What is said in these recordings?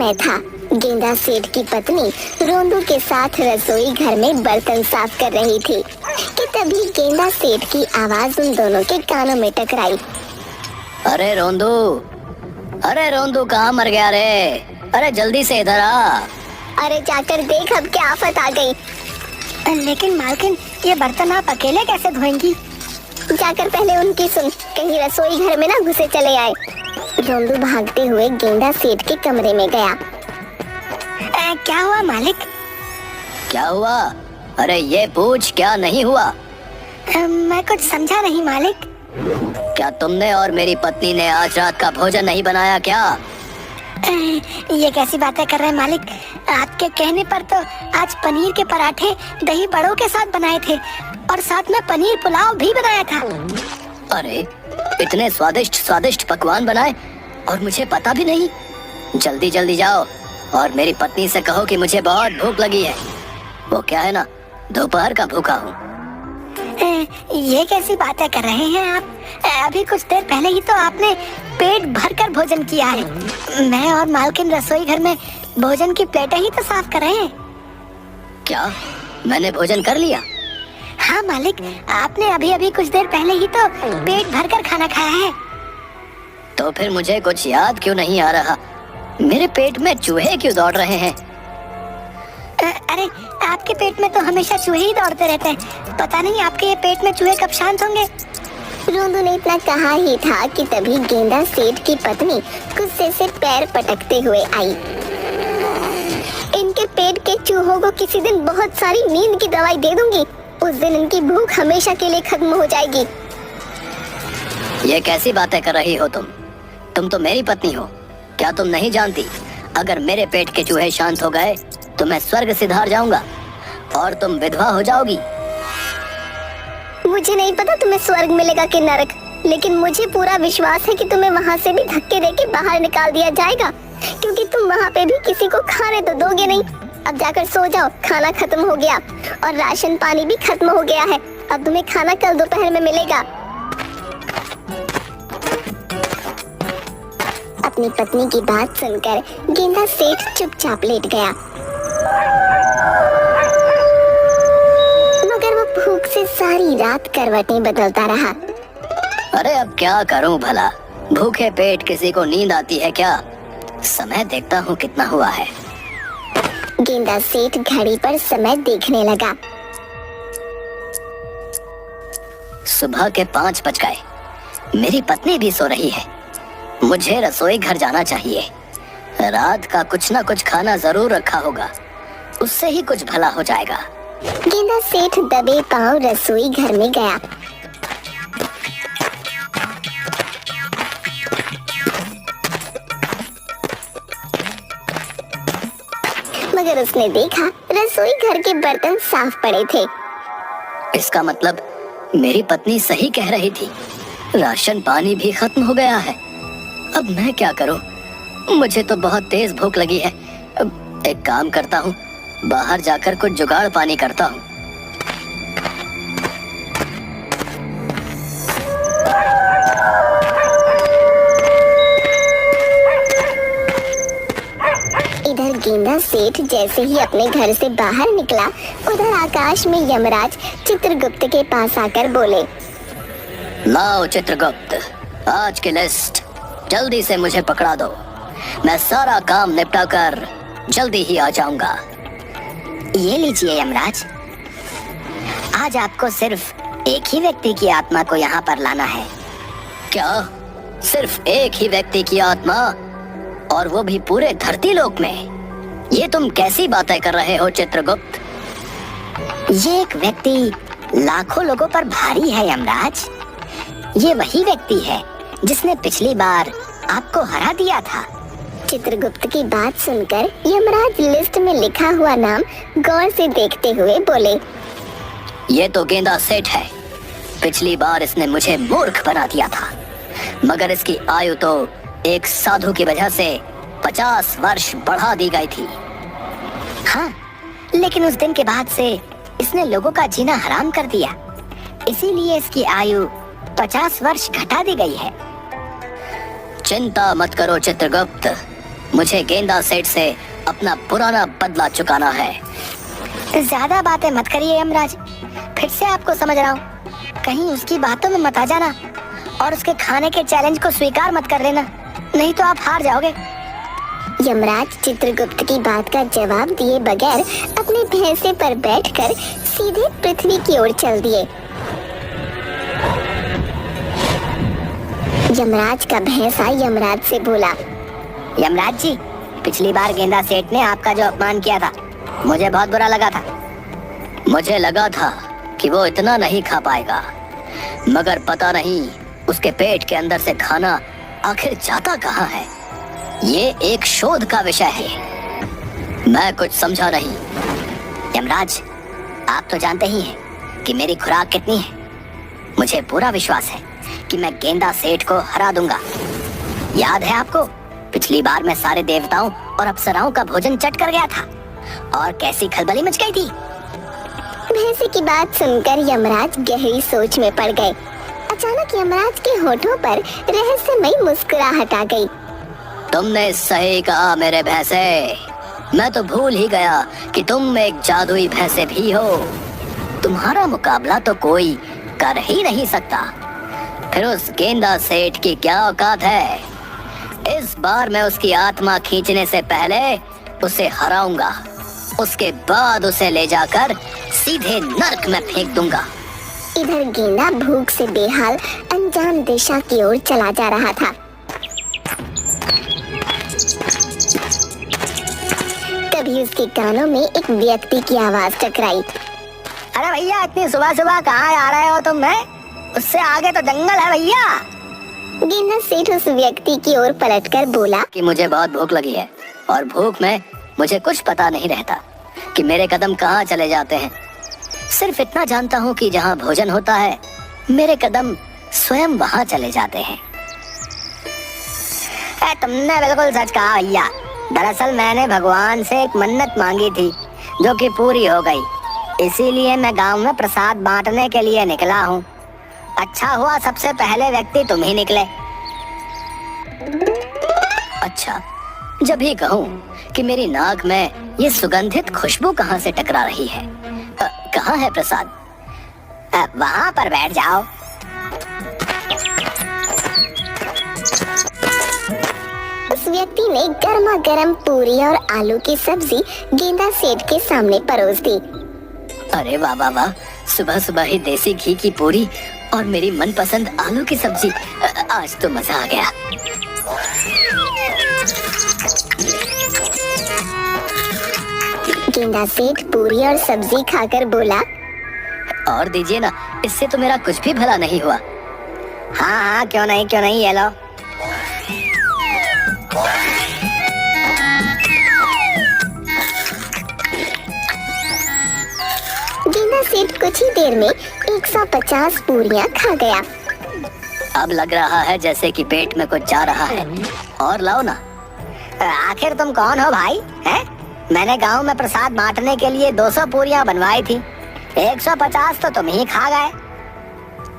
समय था। गेंदा सेठ की पत्नी रोंदू के साथ रसोई घर में बर्तन साफ कर रही थी कि तभी गेंदा सेठ की आवाज उन दोनों के कानों में टकराई। अरे रोंदू कहाँ मर गया रे? अरे जल्दी से इधर आ। अरे जाकर देख, अब क्या आफत आ गई। लेकिन मालकिन, ये बर्तन आप अकेले कैसे धोएंगी? जाकर पहले उनकी सुन, कहीं रसोई घर में ना घुसे चले आए। रोंदू भागते हुए गेंदा सेठ के कमरे में गया। क्या हुआ मालिक? क्या हुआ? अरे ये पूछ, क्या नहीं हुआ? मैं कुछ समझा नहीं मालिक। क्या तुमने और मेरी पत्नी ने आज रात का भोजन नहीं बनाया क्या? ये कैसी बातें कर रहे हैं मालिक? आपके कहने पर तो आज पनीर के पराठे दही बड़ों के साथ बनाए थे और साथ में पनीर पुलाव भी बनाया था। अरे इतने स्वादिष्ट स्वादिष्ट पकवान बनाए और मुझे पता भी नहीं। जल्दी जल्दी जाओ और मेरी पत्नी से कहो कि मुझे बहुत भूख लगी है। वो क्या है ना, दोपहर का भूखा हूँ। ये कैसी बातें कर रहे हैं आप? अभी कुछ देर पहले ही तो आपने पेट भरकर भोजन किया है। मैं और मालकिन रसोई घर में भोजन की प्लेटें ही तो साफ कर रहे हैं। क्या मैंने भोजन कर लिया? हाँ मालिक, आपने अभी अभी कुछ देर पहले ही तो पेट भरकर खाना खाया है। तो फिर मुझे कुछ याद क्यों नहीं आ रहा? मेरे पेट में चूहे क्यों दौड़ रहे हैं? अरे आपके पेट में तो हमेशा चूहे ही दौड़ते रहते हैं। पता नहीं आपके ये पेट में चूहे कब शांत होंगे। रोंदू ने इतना कहा ही था कि तभी गेंदा सेठ की पत्नी गुस्से से पैर पटकते हुए आई। इनके पेट के चूहों को किसी दिन बहुत सारी नींद की दवाई दे दूंगी। उस दिन इनकी भूख हमेशा के लिए खत्म हो जाएगी। ये कैसी बातें कर रही हो तुम? तुम तो मेरी पत्नी हो। क्या तुम नहीं जानती, अगर मेरे पेट के चूहे शांत हो गए तो मैं स्वर्ग सिधार जाऊंगा और तुम विधवा हो जाओगी। मुझे नहीं पता तुम्हें स्वर्ग मिलेगा कि नरक, लेकिन मुझे पूरा विश्वास है कि तुम्हें वहाँ से भी धक्के देके बाहर निकाल दिया जाएगा, क्योंकि तुम वहाँ पे भी किसी को खाने तो दोगे नहीं। अब जाकर सो जाओ, खाना खत्म हो गया और राशन पानी भी खत्म हो गया है। अब तुम्हें खाना कल दोपहर में मिलेगा। अपनी पत्नी की बात सुनकर गेंदा सेठ चुपचाप लेट गया, मगर वो भूख से सारी रात करवटें बदलता रहा। अरे अब क्या करूं भला? भूखे पेट किसी को नींद आती है क्या? समय देखता हूँ कितना हुआ है। गेंदा सेठ घड़ी पर समय देखने लगा। सुबह के 5 बज गए। मेरी पत्नी भी सो रही है। मुझे रसोई घर जाना चाहिए। रात का कुछ ना कुछ खाना जरूर रखा होगा, उससे ही कुछ भला हो जाएगा। गेंदा सेठ दबे पांव रसोई घर में गया। मगर उसने देखा रसोई घर के बर्तन साफ पड़े थे। इसका मतलब मेरी पत्नी सही कह रही थी, राशन पानी भी खत्म हो गया है। अब मैं क्या करूं? मुझे तो बहुत तेज भूख लगी है। अब एक काम करता हूं, बाहर जाकर कुछ जुगाड़ पानी करता हूं। इधर गेंदा सेठ जैसे ही अपने घर से बाहर निकला, उधर आकाश में यमराज चित्रगुप्त के पास आकर बोले, लाओ चित्रगुप्त, आज की लिस्ट जल्दी से मुझे पकड़ा दो। मैं सारा काम निपटा कर जल्दी ही आ जाऊंगा। ये लीजिए यमराज, आज आपको सिर्फ एक ही व्यक्ति की आत्मा को यहाँ पर लाना है। क्या? सिर्फ एक ही व्यक्ति की आत्मा? और वो भी पूरे धरती लोक में? ये तुम कैसी बातें कर रहे हो चित्रगुप्त? ये एक व्यक्ति लाखों लोगों पर भारी है यमराज। ये वही व्यक्ति है जिसने पिछली बार आपको हरा दिया था। चित्रगुप्त की बात सुनकर यमराज लिस्ट में लिखा हुआ नाम गौर से देखते हुए बोले, ये तो गेंदा सेठ है। पिछली बार इसने मुझे मूर्ख बना दिया था, मगर इसकी आयु तो एक साधु की वजह से 50 वर्ष बढ़ा दी गई थी। हाँ, लेकिन उस दिन के बाद से इसने लोगों का जीना हराम कर दिया, इसीलिए इसकी आयु 50 वर्ष घटा दी गई है। चिंता मत करो चित्रगुप्त, मुझे गेंदा सेठ से अपना पुराना बदला चुकाना है। ज्यादा बातें मत करिए यमराज, फिर से आपको समझ रहा हूँ। कहीं उसकी बातों में मत आ जाना और उसके खाने के चैलेंज को स्वीकार मत कर लेना, नहीं तो आप हार जाओगे। यमराज चित्रगुप्त की बात का जवाब दिए बगैर अपने भैंसे पर बैठकर सीधे पृथ्वी की ओर चल दिए। यमराज का भैंसा यमराज से बोला, यमराज जी, पिछली बार गेंदा सेठ ने आपका जो अपमान किया था, मुझे बहुत बुरा लगा था। मुझे लगा था कि वो इतना नहीं खा पाएगा, मगर पता नहीं उसके पेट के अंदर से खाना आखिर जाता कहाँ है। ये एक शोध का विषय है, मैं कुछ समझा नहीं। यमराज, आप तो जानते ही हैं कि मेरी खुराक कितनी है। मुझे पूरा विश्वास है कि मैं गेंदा सेठ को हरा दूंगा। याद है आपको, पिछली बार मैं सारे देवताओं और अप्सराओं का भोजन चट कर गया था और कैसी खलबली मच गई थी। भैंसे की बात सुनकर यमराज गहरी सोच में पड़ गए। अचानक यमराज के होठों पर रहस्यमयी मुस्कुराहट आ गई। तुमने सही कहा मेरे भैंसे, मैं तो भूल ही गया कि तुम एक जादुई भैंसे भी हो। तुम्हारा मुकाबला तो कोई कर ही नहीं सकता। फिर उस गेंदा सेठ की क्या औकात है? इस बार मैं उसकी आत्मा खींचने से पहले उसे हराऊंगा, उसके बाद उसे ले जाकर सीधे नर्क में फेंक दूंगा। इधर गेंदा भूख से बेहाल अनजान दिशा की ओर चला जा रहा था। तभी उसके कानों में एक व्यक्ति की आवाज टकराई। अरे भैया, इतनी सुबह सुबह कहाँ आ रहे हो तुम? उससे आगे तो जंगल है भैया। गेंदा सेठ उस व्यक्ति की ओर पलटकर बोला कि मुझे बहुत भूख लगी है और भूख में मुझे कुछ पता नहीं रहता कि मेरे कदम कहाँ चले जाते हैं। सिर्फ इतना जानता हूँ कि जहाँ भोजन होता है मेरे कदम स्वयं वहाँ चले जाते हैं। तुमने बिल्कुल सच कहा भैया। दरअसल मैंने भगवान से एक मन्नत मांगी थी जो कि पूरी हो गई, इसीलिए मैं गांव में प्रसाद बांटने के लिए निकला हूँ। अच्छा हुआ सबसे पहले व्यक्ति तुम ही निकले। अच्छा, जब ही कहूँ कि मेरी नाक में ये सुगंधित खुशबू कहाँ से टकरा रही है। कहाँ है प्रसाद? वहाँ पर बैठ जाओ। उस व्यक्ति ने गर्मा गर्म पूरी और आलू की सब्जी गेंदा सेठ के सामने परोस दी। अरे वाह वाह वाह, सुबह सुबह ही देसी घी की पूरी और मेरी मनपसंद आलू की सब्जी। आज तो मजा आ गया। गेंदा सेठ पूरी और सब्जी खाकर बोला, और दीजिए ना, इससे तो मेरा कुछ भी भला नहीं हुआ। हाँ हाँ, क्यों नहीं, ये लो। गेंदा सेठ कुछ ही देर में 150 पूरियां खा गया। अब लग रहा है जैसे कि पेट में कुछ जा रहा है, और लाओ ना। आखिर तुम कौन हो भाई? हैं? मैंने गांव में प्रसाद बांटने के लिए 200 पूरियां बनवाई थी, 150 तो तुम ही खा गए।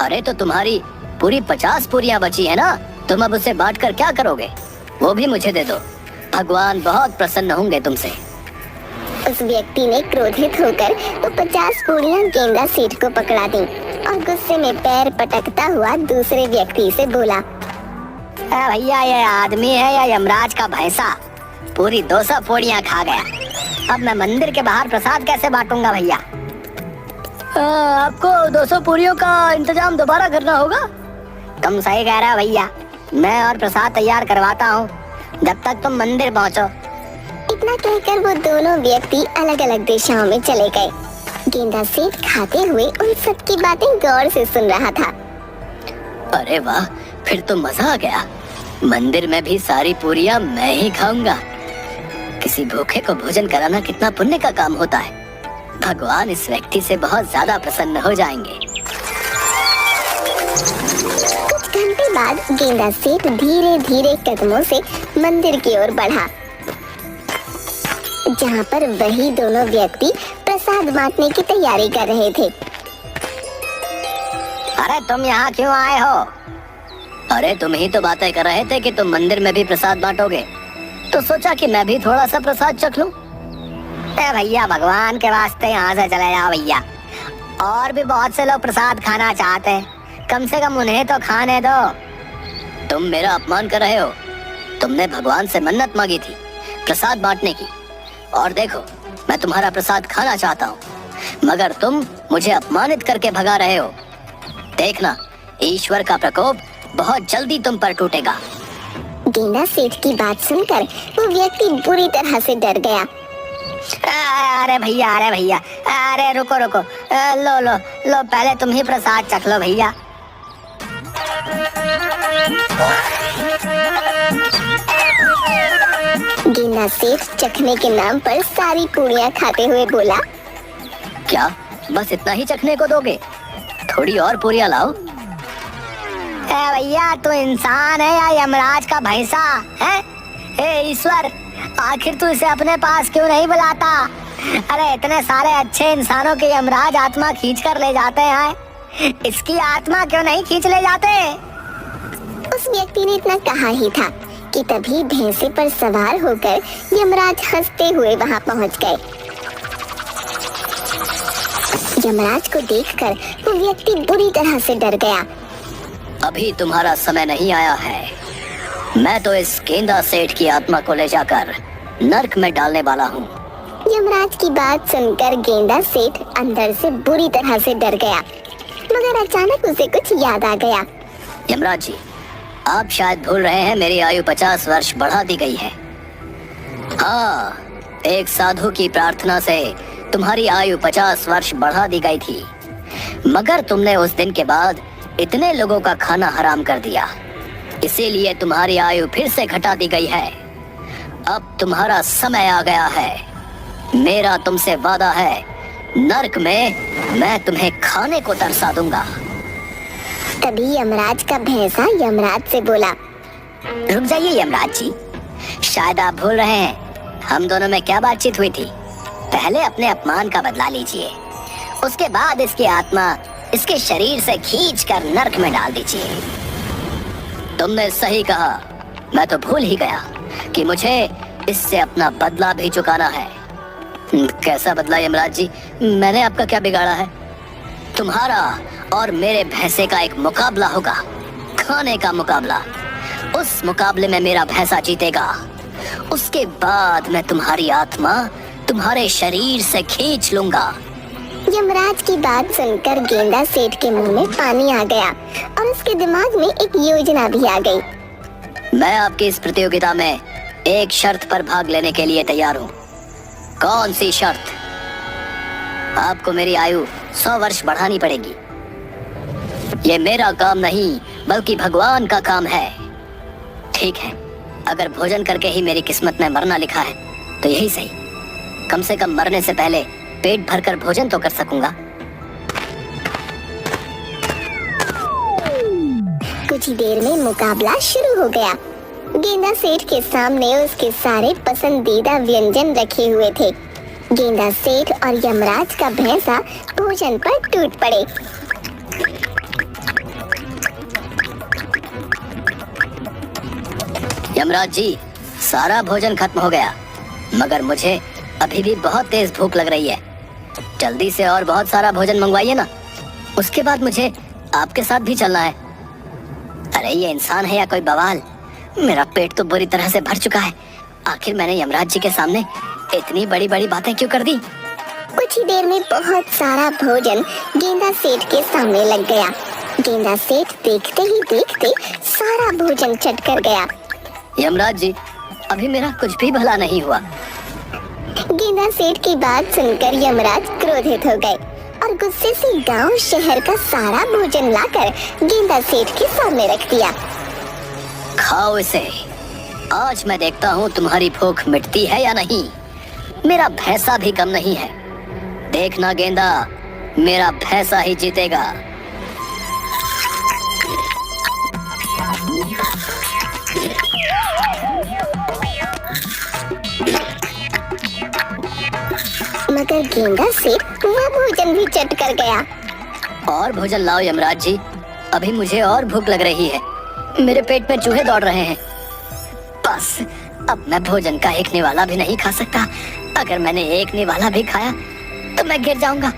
अरे तो तुम्हारी पूरी 50 पूरियां बची है ना, तुम अब उसे बांटकर क्या करोगे? वो भी मुझे दे दो, भगवान बहुत प्रसन्न होंगे तुमसे। उस व्यक्ति ने क्रोधित होकर वो 50 पूरियां गेंदा सेठ को पकड़ा दी और गुस्से में पैर पटकता हुआ दूसरे व्यक्ति से बोला, भैया, ये आदमी है या यमराज का भैंसा? पूरी 200 पूरियां खा गया। अब मैं मंदिर के बाहर प्रसाद कैसे बांटूंगा भैया? आपको 200 पूरियों का इंतजाम दोबारा करना होगा। तुम सही कह रहे हो भैया, मैं और प्रसाद तैयार करवाता हूँ जब तक तुम मंदिर पहुँचो। इतना कहकर वो दोनों व्यक्ति अलग अलग दिशाओं में चले गए। गेंदा सेठ खाते हुए उन सबकी बातें गौर से सुन रहा था। अरे वाह, फिर तो मजा आ गया। मंदिर में भी सारी पूरियां मैं ही खाऊंगा। किसी भूखे को भोजन कराना कितना पुण्य का काम होता है। भगवान इस व्यक्ति से बहुत ज्यादा प्रसन्न हो जाएंगे। कुछ घंटे बाद गेंदा सेठ धीरे धीरे कदमों से मंदिर की ओर बढ़ा, जहाँ पर वही दोनों व्यक्ति प्रसाद बांटने की तैयारी कर रहे थे। अरे तुम यहाँ क्यों आए हो? अरे तुम ही तो बातें कर रहे थे कि तुम मंदिर में भी प्रसाद बांटोगे। तो सोचा कि मैं भी थोड़ा सा प्रसाद चख लूं। भैया भगवान के वास्ते यहाँ से चले जाओ भैया। और भी बहुत से लोग प्रसाद खाना चाहते हैं, कम से कम उन्हें तो खाने दो। तुम मेरा अपमान कर रहे हो। तुमने भगवान से मन्नत मांगी थी प्रसाद बांटने की, और देखो मैं तुम्हारा प्रसाद खाना चाहता हूँ, मगर तुम मुझे अपमानित करके भगा रहे हो। देखना, ईश्वर का प्रकोप बहुत जल्दी तुम पर टूटेगा। गेंदा सेठ की बात सुनकर वो व्यक्ति बुरी तरह से डर गया। अरे भैया, अरे रुको रुको, लो लो लो, पहले तुम ही प्रसाद चख लो भैया। गेंदा सेठ चखने के नाम पर सारी पूड़ियाँ खाते हुए बोला, क्या बस इतना ही चखने को दोगे? थोड़ी और पूरियां लाओ। भैया, तू इंसान है या यमराज का भैंसा है? हे ईश्वर, आखिर तू इसे अपने पास क्यों नहीं बुलाता? अरे इतने सारे अच्छे इंसानों की यमराज आत्मा खींच कर ले जाते हैं, इसकी आत्मा क्यों नहीं खींच ले जाते? उस व्यक्ति ने इतना कहा ही था कि तभी भैंसे पर सवार होकर यमराज हंसते हुए वहां पहुंच गए। यमराज को देखकर वो व्यक्ति बुरी तरह से डर गया। अभी तुम्हारा समय नहीं आया है। मैं तो इस गेंदा सेठ की आत्मा को ले जाकर नर्क में डालने वाला हूँ। यमराज की बात सुनकर गेंदा सेठ अंदर से बुरी तरह से डर गया, मगर अचानक उसे कुछ याद आ गया। यमराज जी, आप शायद भूल रहे हैं मेरी आयु 50 वर्ष बढ़ा दी गई है। हाँ, एक साधु की प्रार्थना से तुम्हारी आयु 50 वर्ष बढ़ा दी गई थी, मगर तुमने उस दिन के बाद इतने लोगों का खाना हराम कर दिया, इसीलिए तुम्हारी आयु फिर से घटा दी गई है। अब तुम्हारा समय आ गया है। मेरा तुमसे वादा है, नर्क में मैं तुम्हें खाने को तरसा दूंगा। तभी यमराज का भैंसा यमराज से बोला, रुक जाइए यमराज जी, शायद आप भूल रहे हैं हम दोनों में क्या बातचीत हुई थी। पहले अपने अपमान का बदला लीजिए, उसके बाद इसकी आत्मा इसके शरीर से खींचकर नर्क में डाल दीजिए। तुमने सही कहा, मैं तो भूल ही गया कि मुझे इससे अपना बदला भी चुकाना है। कैसा बदला यमराज जी? मैंने आपका क्या बिगाड़ा है? तुम्हारा और मेरे भैंसे का एक मुकाबला होगा, खाने का मुकाबला। उस मुकाबले में मेरा भैंसा जीतेगा, उसके बाद मैं तुम्हारी आत्मा तुम्हारे शरीर से खींच लूंगा। यमराज की बात सुनकर गेंदा सेठ के मुंह में पानी आ गया और उसके दिमाग में एक योजना भी आ गई। मैं आपकी इस प्रतियोगिता में एक शर्त पर भाग लेने के लिए तैयार हूँ। कौन सी शर्त? आपको मेरी आयु 100 वर्ष बढ़ानी पड़ेगी। ये मेरा काम नहीं बल्कि भगवान का काम है। ठीक है, अगर भोजन करके ही मेरी किस्मत में मरना लिखा है तो यही सही। कम से कम मरने से पहले पेट भरकर भोजन तो कर सकूंगा। कुछ ही देर में मुकाबला शुरू हो गया। गेंदा सेठ के सामने उसके सारे पसंदीदा व्यंजन रखे हुए थे। गेंदा सेठ और यमराज का भैंसा भोजन पर टूट पड़े। यमराज जी, सारा भोजन खत्म हो गया, मगर मुझे अभी भी बहुत तेज भूख लग रही है। जल्दी से और बहुत सारा भोजन मंगवाइए ना, उसके बाद मुझे आपके साथ भी चलना है। अरे ये इंसान है या कोई बवाल? मेरा पेट तो बुरी तरह से भर चुका है। आखिर मैंने यमराज जी के सामने इतनी बड़ी बड़ी बातें क्यों कर दी? कुछ ही देर में बहुत सारा भोजन गेंदा सेठ के सामने लग गया। गेंदा सेठ देखते ही देखते सारा भोजन चट कर गया। यमराज जी, अभी मेरा कुछ भी भला नहीं हुआ। गेंदा सेठ की बात सुनकर यमराज क्रोधित हो गए और गुस्से से गांव शहर का सारा भोजन लाकर गेंदा सेठ के सामने रख दिया। खाओ इसे, आज मैं देखता हूँ तुम्हारी भूख मिटती है या नहीं। मेरा भैंसा भी कम नहीं है। देखना गेंदा, मेरा भैंसा ही जीतेगा। मगर गेंदा सेठ वह भोजन भी चट कर गया। और भोजन लाओ यमराज जी, अभी मुझे और भूख लग रही है। मेरे पेट में चूहे दौड़ रहे हैं। बस अब मैं भोजन का एक निवाला भी नहीं खा सकता। अगर मैंने एक निवाला भी खाया तो मैं गिर जाऊंगा।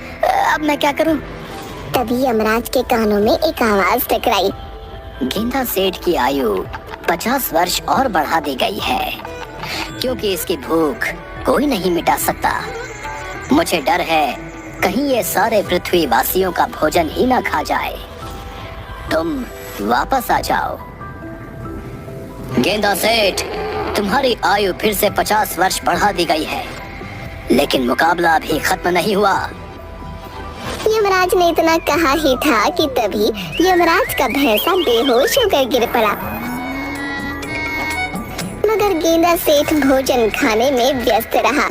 अब मैं क्या करूं? तभी यमराज के कानों में एक आवाज टकराई। गेंदा सेठ की आयु 50 वर्ष और बढ़ा दी गई है, क्योंकि इसकी भूख कोई नहीं मिटा सकता। मुझे डर है कहीं ये सारे पृथ्वी वासियों का भोजन ही ना खा जाए। तुम वापस आ जाओ। गेंदा सेठ, तुम्हारी आयु फिर से 50 वर्ष बढ़ा दी गई है, लेकिन मुकाबला अभी खत्म नहीं हुआ। यमराज ने इतना कहा ही था कि तभी यमराज का भैंसा बेहोश होकर गिर पड़ा। मगर गेंदा सेठ भोजन खाने में व्यस्त रहा।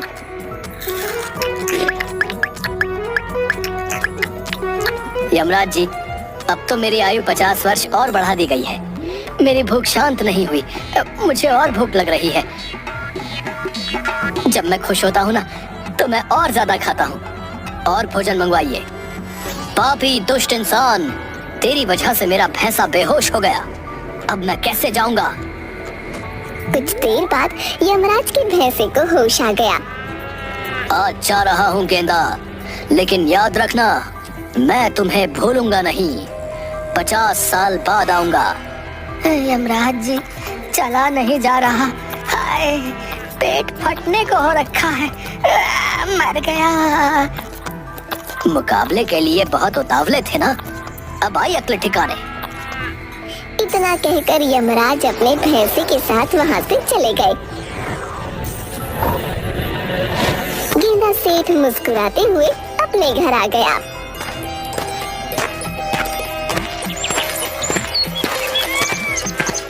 यमराज जी, अब तो मेरी आयु 50 वर्ष और बढ़ा दी गई है। मेरी भूख शांत नहीं हुई। मुझे और भूख लग रही है। जब मैं खुश होता हूँ ना, तो मैं और ज्यादा खाता हूँ। और भोजन मंगवाइए। पापी दुष्ट इंसान, तेरी वजह से मेरा भैंसा बेहोश हो गया। अब मैं कैसे जाऊंगा? कुछ देर बाद यमराज के भैंसे को होश आ गया। आज जा रहा हूँ गेंदा, लेकिन याद रखना, मैं तुम्हें भूलूंगा नहीं। 50 साल बाद आऊंगा। यमराज जी, चला नहीं जा रहा। हाय, पेट फटने को हो रखा है। मर गया। मुकाबले के लिए बहुत उतावले थे ना। अब आई अक्ल ठिकाने। इतना कहकर यमराज अपने भैंसे के साथ वहां से चले गए। गेंदा सेठ मुस्कुराते हुए अपने घर आ गया।